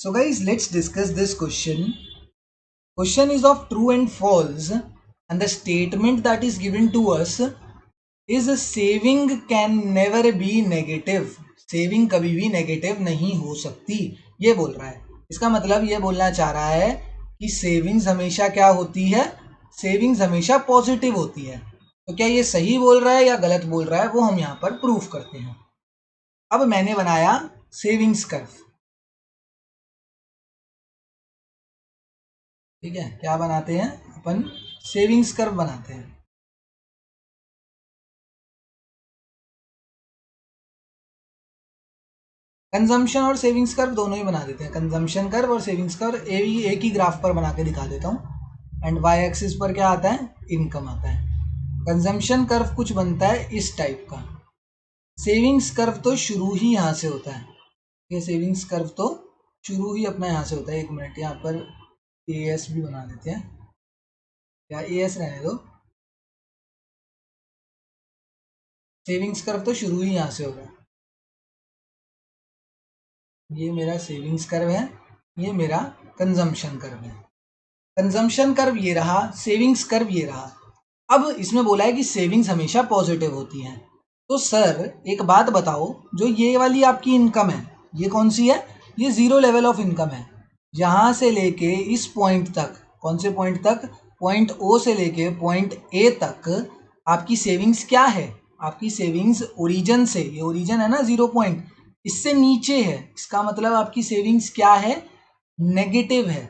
So guys, let's discuss this question. Question is of true and false, and the statement that is given to us is saving can never be negative. Saving कभी भी negative नहीं हो सकती, ये बोल रहा है. इसका मतलब ये बोलना चाह रहा है कि सेविंग्स हमेशा क्या होती है, सेविंग्स हमेशा पॉजिटिव होती है. तो क्या ये सही बोल रहा है या गलत बोल रहा है वो हम यहाँ पर प्रूफ करते हैं. अब मैंने बनाया सेविंग्स कर्व. ठीक है, क्या बनाते हैं अपन, सेविंग्स कर्व बनाते हैं. कंजम्पशन और सेविंग्स कर्व दोनों ही बना देते हैं. कंजम्पशन कर्व और सेविंग्स कर्व एक ही ग्राफ पर बना के दिखा देता हूँ. एंड वाई एक्सिस पर क्या आता है, इनकम आता है. कंजम्पशन कर्व कुछ बनता है इस टाइप का. सेविंग्स कर्व तो शुरू ही यहाँ से होता है. ये सेविंग्स कर्व तो शुरू ही अपना यहाँ से होता है. एक मिनट, यहाँ पर ए एस भी बना देते हैं, या ए एस रहने दो. सेविंग्स कर्व तो शुरू ही यहाँ से होगा. ये मेरा सेविंग्स कर्व है, ये मेरा कंजम्पशन कर्व है. कंजम्पशन कर्व ये रहा, सेविंग्स कर्व ये रहा. अब इसमें बोला है कि सेविंग्स हमेशा पॉजिटिव होती हैं. तो सर एक बात बताओ, जो ये वाली आपकी इनकम है, ये कौन सी है, ये जीरो लेवल ऑफ इनकम है. यहाँ से लेके इस पॉइंट तक, कौन से पॉइंट तक, पॉइंट ओ से लेके पॉइंट ए तक आपकी सेविंग्स क्या है, आपकी सेविंग्स ओरिजिन से, ये ओरिजिन है ना 0 पॉइंट, इससे नीचे है. इसका मतलब आपकी सेविंग्स क्या है, नेगेटिव है.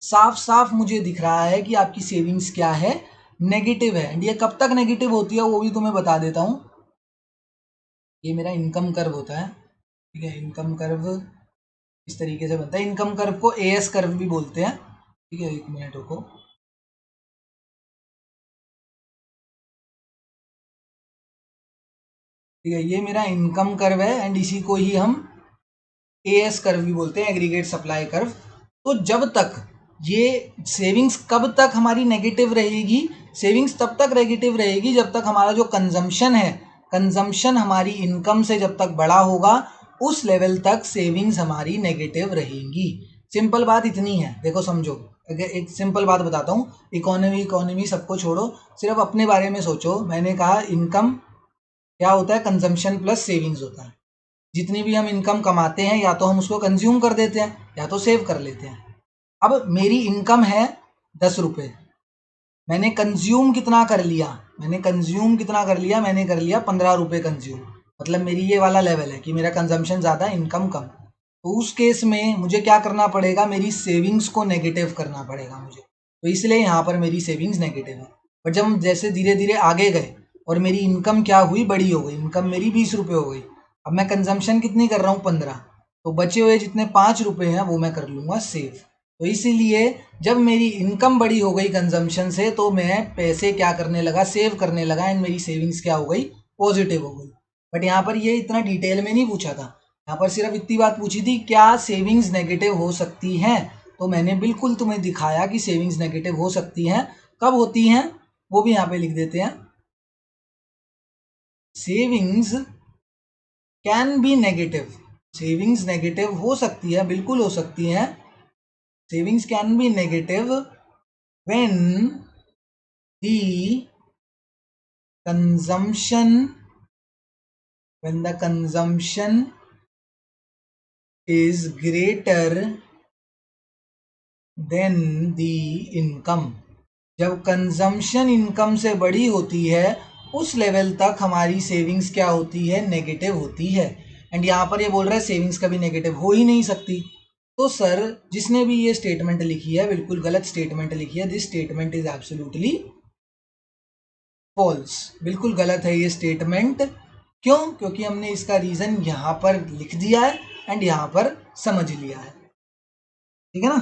साफ साफ मुझे दिख रहा है कि आपकी सेविंग्स क्या है, नेगेटिव है. एंड ये कब तक नेगेटिव होती है वो भी तुम्हें बता देता हूँ. ये मेरा इनकम कर्व होता है. ठीक है, इनकम कर्व इस तरीके से बनता है. इनकम कर्व को एएस कर्व भी बोलते हैं. ठीक है, एक मिनट रुको. ठीक है, ये मेरा इनकम कर्व है एंड इसी को ही हम एएस कर्व भी बोलते हैं, एग्रीगेट सप्लाई कर्व. तो जब तक ये सेविंग्स कब तक हमारी नेगेटिव रहेगी, सेविंग्स तब तक नेगेटिव रहेगी जब तक हमारा जो कंजम्पशन है, कंजम्पशन हमारी इनकम से जब तक बड़ा होगा उस लेवल तक सेविंग्स हमारी नेगेटिव रहेंगी. सिंपल बात इतनी है, देखो समझो. अगर एक सिंपल बात बताता हूँ, इकोनॉमी सबको छोड़ो, सिर्फ अपने बारे में सोचो. मैंने कहा इनकम क्या होता है, कंजम्पशन प्लस सेविंग्स होता है. जितनी भी हम इनकम कमाते हैं या तो हम उसको कंज्यूम कर देते हैं या तो सेव कर लेते हैं. अब मेरी इनकम है 10 रुपये, मैंने कंज्यूम कितना कर लिया, मैंने कर लिया 15 रुपये कंज्यूम. मतलब मेरी ये वाला लेवल है कि मेरा कंजम्पशन ज़्यादा, इनकम कम. तो उस केस में मुझे क्या करना पड़ेगा, मेरी सेविंग्स को नेगेटिव करना पड़ेगा मुझे. तो इसलिए यहाँ पर मेरी सेविंग्स नेगेटिव है. बट जब हम जैसे धीरे धीरे आगे गए और मेरी इनकम क्या हुई, बड़ी हो गई. इनकम मेरी 20 रुपये हो गई. अब मैं कंजम्पशन कितनी कर रहा हूँ, 15. तो बचे हुए जितने 5 रुपये हैं वो मैं कर लूँगा सेव. तो इसीलिए जब मेरी इनकम बड़ी हो गई कंजम्पशन से तो मैं पैसे क्या करने लगा, सेव करने लगा. एंड मेरी सेविंग्स क्या हो गई, पॉजिटिव हो गई. बट यहाँ पर ये इतना डिटेल में नहीं पूछा था. यहाँ पर सिर्फ इतनी बात पूछी थी, क्या सेविंग्स नेगेटिव हो सकती हैं. तो मैंने बिल्कुल तुम्हें दिखाया कि सेविंग्स नेगेटिव हो सकती हैं. कब होती हैं वो भी यहाँ पे लिख देते हैं. Savings can be negative. Savings negative हो सकती है, बिल्कुल हो सकती है. Savings can be negative when the consumption is greater than the income. जब कंजम्पशन इनकम से बड़ी होती है उस लेवल तक हमारी सेविंग्स क्या होती है, नेगेटिव होती है. एंड यहाँ पर ये बोल रहा है सेविंग्स कभी नेगेटिव हो ही नहीं सकती. तो सर जिसने भी ये स्टेटमेंट लिखी है बिल्कुल गलत स्टेटमेंट लिखी है. This statement is absolutely false. बिल्कुल गलत है ये स्टेटमेंट. क्यों, क्योंकि हमने इसका रीजन यहाँ पर लिख दिया है एंड यहाँ पर समझ लिया है. ठीक है ना.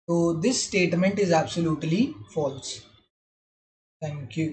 तो this statement is absolutely false. Thank you.